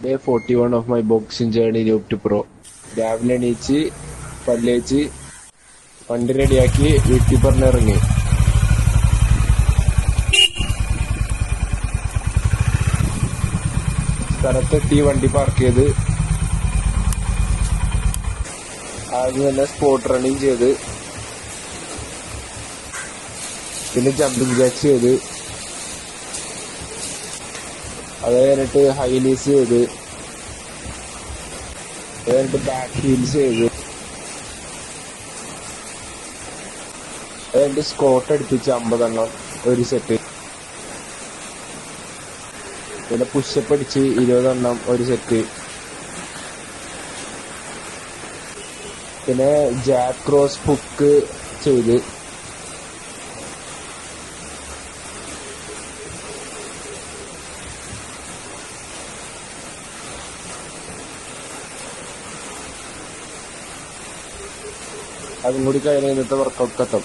Day 41 of my boxing journey noob to pro. രാവിലെ എണീച്ച് പല്ലേച്ച് വണ്ടി റെഡിയാക്കി വീട്ടിൽ പറഞ്ഞിറങ്ങി. സ്ഥലത്തെത്തി വണ്ടി പാർക്ക് ചെയ്ത് ആദ്യം തന്നെ സ്പോട്ട് റണ്ണിങ് ചെയ്ത്, പിന്നെ ജമ്പിങ് ജാക്സ് ചെയ്ത്, അത് കഴിഞ്ഞിട്ട് ഹൈ നീസ് ചെയ്ത്, അത് കഴിഞ്ഞിട്ട് ബാക്ക് ഹീൽസ് ചെയ്ത്, അത് കഴിഞ്ഞിട്ട് സ്ക്വാട്ട് അടുപ്പിച്ച് 50 എണ്ണം ഒരു സെറ്റ്, പിന്നെ പുഷപ്പ് അടിച്ച് 20 എണ്ണം ഒരു സെറ്റ്, പിന്നെ ജാക്ക് ക്രോസ് ഹുക്ക് ചെയ്ത്, അതും കൂടി കഴിഞ്ഞ് ഇന്നത്തെ വർക്കൗട്ട് എത്തും.